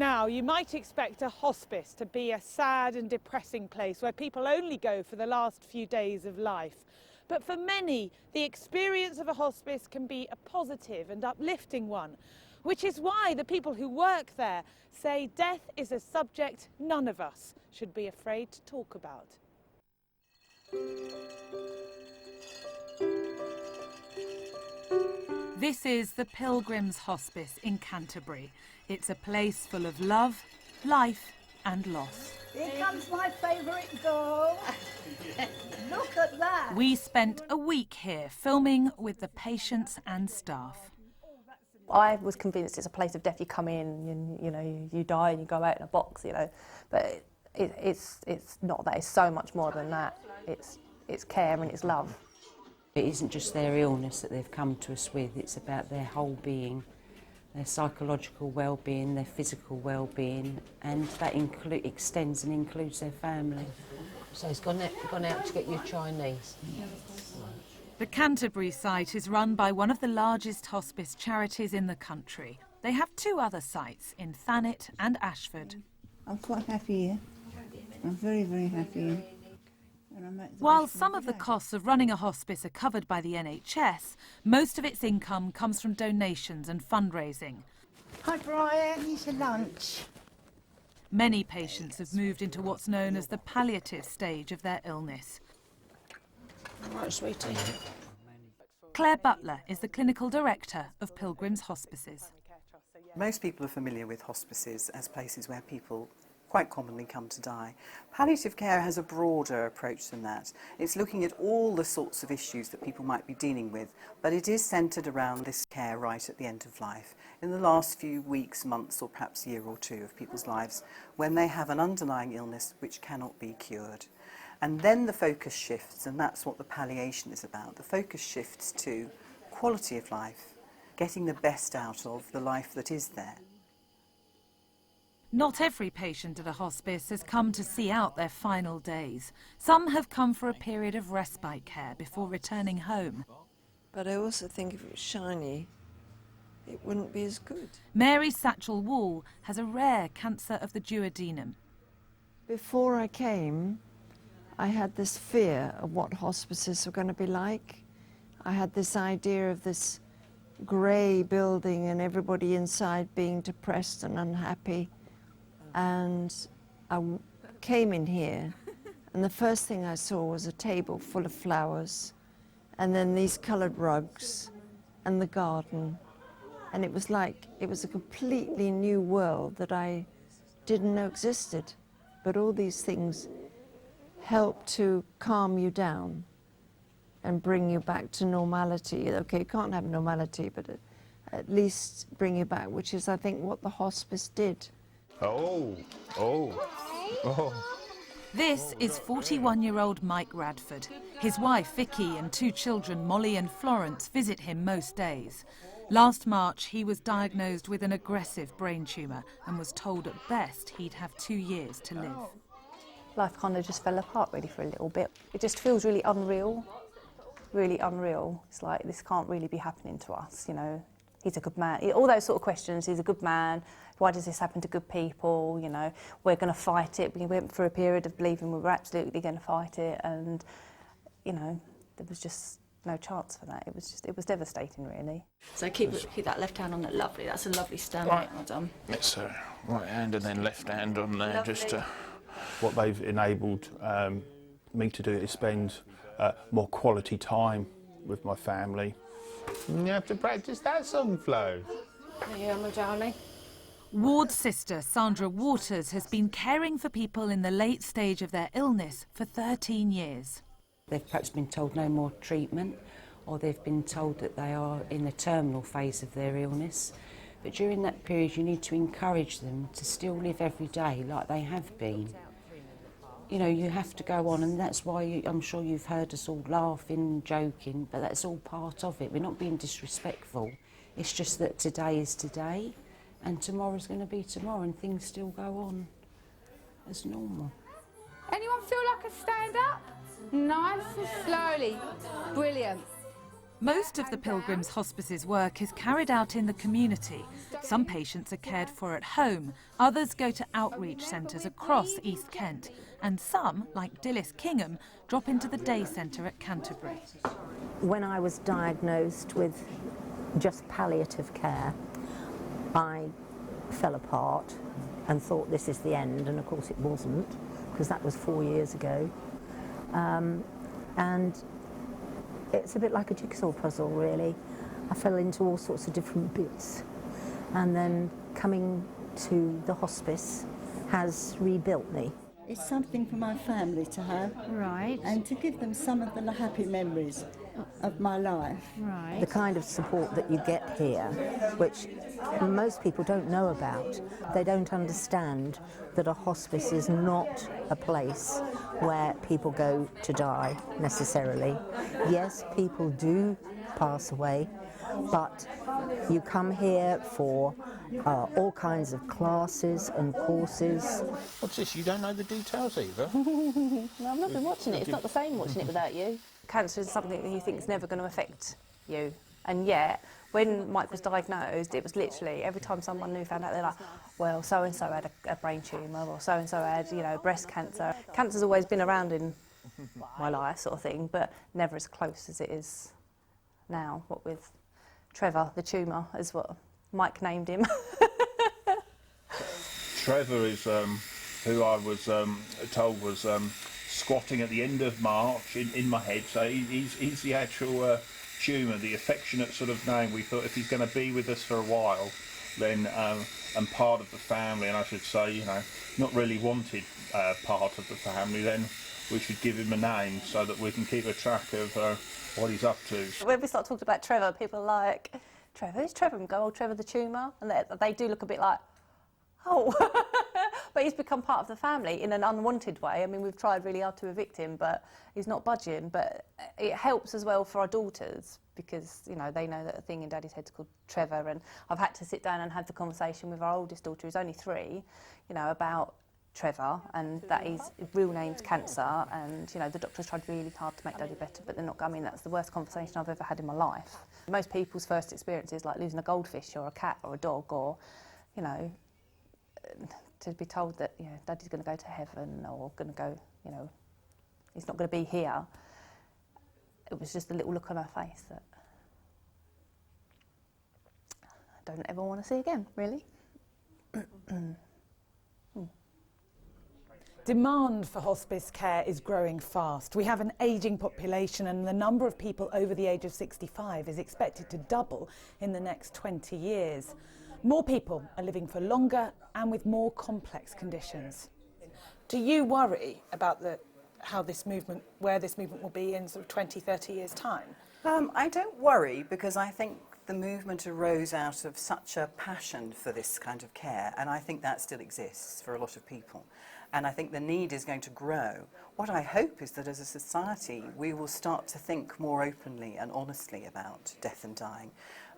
Now, you might expect a hospice to be a sad and depressing place where people only go for the last few days of life. But for many, the experience of a hospice can be a positive and uplifting one, which is why the people who work there say death is a subject none of us should be afraid to talk about. This is the Pilgrims Hospice in Canterbury. It's a place full of love, life and loss. Here comes my favourite doll. Look at that. We spent a week here filming with the patients and staff. I was convinced it's a place of death. You come in and you die and you go out in a box, but it's not that. It's so much more than that. It's care and it's love. It isn't just their illness that they've come to us with, it's about their whole being, their psychological well-being, their physical well-being, and that extends and includes their family. So he's gone out to get you Chinese? The Canterbury site is run by one of the largest hospice charities in the country. They have two other sites in Thanet and Ashford. I'm quite happy here. I'm very, very happy here. While some of the costs of running a hospice are covered by the NHS, most of its income comes from donations and fundraising. Hi Brian, here's your lunch. Many patients have moved into what's known as the palliative stage of their illness. All right, sweetie. Claire Butler is the clinical director of Pilgrims Hospices. Most people are familiar with hospices as places where people quite commonly come to die. Palliative care has a broader approach than that. It's looking at all the sorts of issues that people might be dealing with, but it is centred around this care right at the end of life, in the last few weeks, months or perhaps a year or two of people's lives, when they have an underlying illness which cannot be cured. And then the focus shifts, and that's what the palliation is about. The focus shifts to quality of life, getting the best out of the life that is there. Not every patient at a hospice has come to see out their final days. Some have come for a period of respite care before returning home. But I also think if it was shiny, it wouldn't be as good. Mary Satchel Wall has a rare cancer of the duodenum. Before I came, I had this fear of what hospices were going to be like. I had this idea of this grey building and everybody inside being depressed and unhappy. And I came in here, and the first thing I saw was a table full of flowers, and then these coloured rugs, and the garden. And it was like, it was a completely new world that I didn't know existed. But all these things help to calm you down and bring you back to normality. Okay, you can't have normality, but at least bring you back, which is, I think, what the hospice did. This is 41-year-old Mike Radford. His wife, Vicky, and two children, Molly and Florence, visit him most days. Last March, he was diagnosed with an aggressive brain tumour and was told at best he'd have 2 years to live. Life kind of just fell apart really for a little bit. It just feels really unreal, really unreal. It's like, this can't really be happening to us, He's a good man. All those sort of questions, he's a good man. Why does this happen to good people? We're going to fight it. We went through a period of believing we were absolutely going to fight it, and, there was just no chance for that. It was devastating, really. So keep that left hand on that. Lovely. That's a lovely stand. Right. Well done. It's right hand and then left hand on there. Lovely. Just what they've enabled me to do is spend more quality time with my family. You have to practice that song, Flo. Yeah, my darling. Ward's sister, Sandra Waters, has been caring for people in the late stage of their illness for 13 years. They've perhaps been told no more treatment, or they've been told that they are in the terminal phase of their illness. But during that period, you need to encourage them to still live every day like they have been. You have to go on, and that's why I'm sure you've heard us all laughing, joking, but that's all part of it. We're not being disrespectful. It's just that today is today, and tomorrow's going to be tomorrow, and things still go on as normal. Anyone feel like a stand-up? Nice and slowly. Brilliant. Most of the Pilgrims Hospices work is carried out in the community. Some patients are cared for at home, others go to outreach centres across East Kent, and some, like Dilys Kingham, drop into the day centre at Canterbury. When I was diagnosed with just palliative care, I fell apart and thought this is the end, and of course it wasn't, because that was 4 years ago. And it's a bit like a jigsaw puzzle, really. I fell into all sorts of different bits, and then coming to the hospice has rebuilt me. It's something for my family to have. Right. And to give them some of the happy memories of my life. Right. The kind of support that you get here, which most people don't know about. They don't understand that a hospice is not a place where people go to die, necessarily. Yes, people do pass away, but you come here for all kinds of classes and courses. What's this? You don't know the details either? No, I've not been watching it. It's not the same watching it without you. Cancer is something that you think is never going to affect you. And yet, when Mike was diagnosed, it was literally every time someone new found out, they're like, well, so-and-so had a brain tumour, or so-and-so had, you know, breast cancer. Cancer's always been around in my life, sort of thing, but never as close as it is now. What with Trevor, the tumour, is what Mike named him. Trevor is who I was told was squatting at the end of March in my head, so he's the actual tumour, the affectionate sort of name. We thought if he's going to be with us for a while, then and part of the family, and I should say, you know, not really wanted part of the family, then we should give him a name so that we can keep a track of what he's up to. When we start talking about Trevor, people are like, Trevor, who's Trevor? And go, oh, Trevor the tumour. And they do look a bit like, oh. But he's become part of the family in an unwanted way. I mean, we've tried really hard to evict him, but he's not budging. But it helps as well for our daughters because, you know, they know that a thing in Daddy's head's called Trevor. And I've had to sit down and have the conversation with our oldest daughter, who's only 3, you know, about Trevor, and that his real name's cancer, and, you know, the doctors tried really hard to make Daddy better, but they're not. I mean, that's the worst conversation I've ever had in my life. Most people's first experience is like losing a goldfish or a cat or a dog, or, you know, to be told that, you know, Daddy's going to go to heaven or going to go, you know, he's not going to be here. It was just a little look on her face that I don't ever want to see again, really. Demand for hospice care is growing fast. We have an ageing population, and the number of people over the age of 65 is expected to double in the next 20 years. More people are living for longer and with more complex conditions. Do you worry about where this movement will be in sort of 20, 30 years' time? I don't worry, because I think the movement arose out of such a passion for this kind of care, and I think that still exists for a lot of people. And I think the need is going to grow. What I hope is that as a society we will start to think more openly and honestly about death and dying.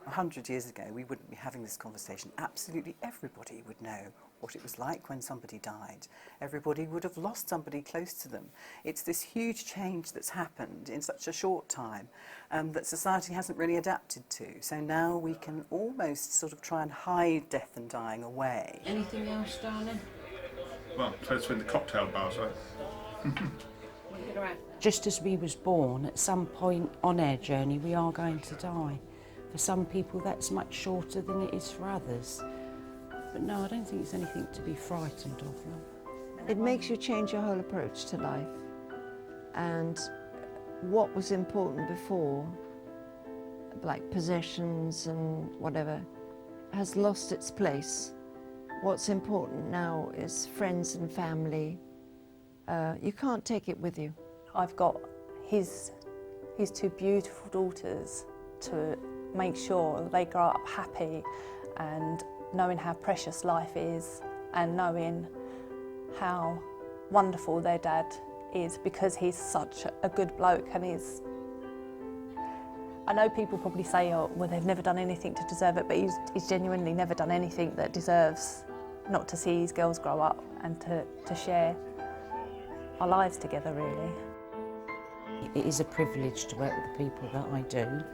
100 years ago we wouldn't be having this conversation. Absolutely everybody would know what it was like when somebody died. Everybody would have lost somebody close to them. It's this huge change that's happened in such a short time that society hasn't really adapted to. So now we can almost sort of try and hide death and dying away. Anything else, darling? Well, let's win the cocktail bars, right? Just as we was born, at some point on our journey we are going to die. For some people that's much shorter than it is for others. But no, I don't think it's anything to be frightened of. No. It makes you change your whole approach to life. And what was important before, like possessions and whatever, has lost its place. What's important now is friends and family. You can't take it with you. I've got his 2 beautiful daughters to make sure they grow up happy and knowing how precious life is and knowing how wonderful their dad is, because he's such a good bloke. And I know people probably say, oh, well, they've never done anything to deserve it, but he's genuinely never done anything that deserves not to see his girls grow up and to share our lives together, really. It is a privilege to work with the people that I do.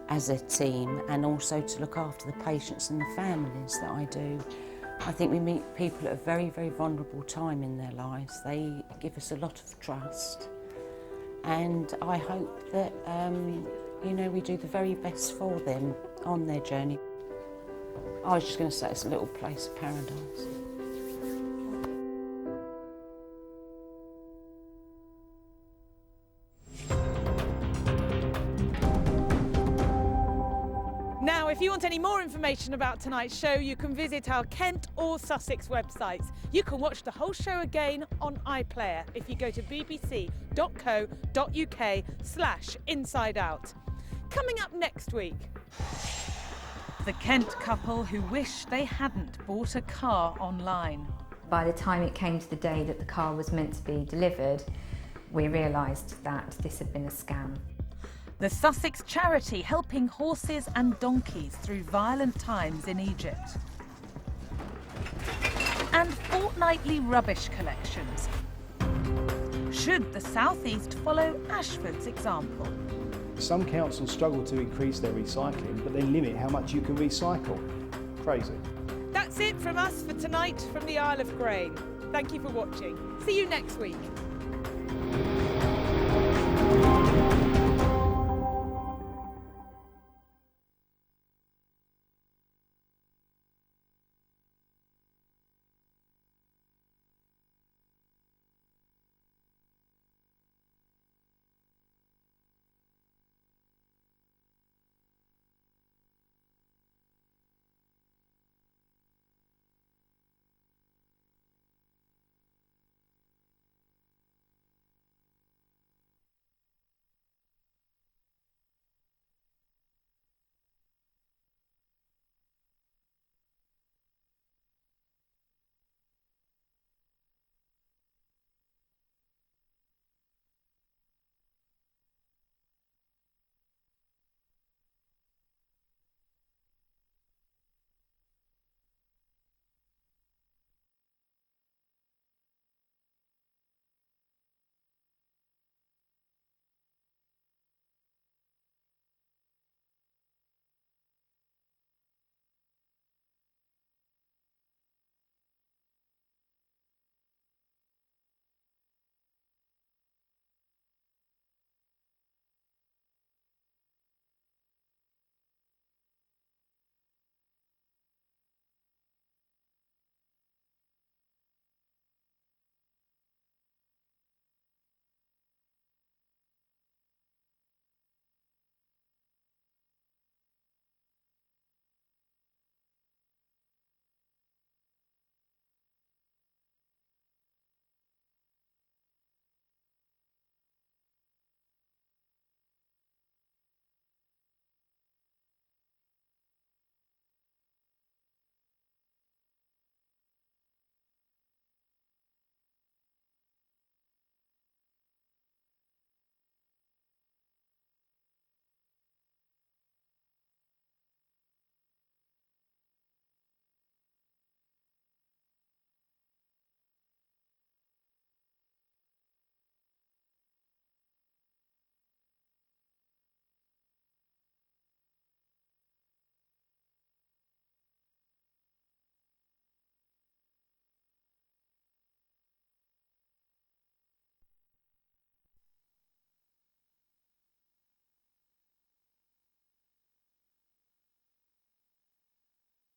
as a team, and also to look after the patients and the families that I do. I think we meet people at a very, very vulnerable time in their lives. They give us a lot of trust, and I hope that you know, we do the very best for them on their journey. I was just going to say it's a little place of paradise. Now, if you want any more information about tonight's show, you can visit our Kent or Sussex websites. You can watch the whole show again on iPlayer if you go to bbc.co.uk/insideout. Coming up next week. The Kent couple who wish they hadn't bought a car online. By the time it came to the day that the car was meant to be delivered, we realised that this had been a scam. The Sussex charity helping horses and donkeys through violent times in Egypt. And fortnightly rubbish collections. Should the South East follow Ashford's example? Some councils struggle to increase their recycling, but they limit how much you can recycle. Crazy. That's it from us for tonight from the Isle of Grain. Thank you for watching. See you next week.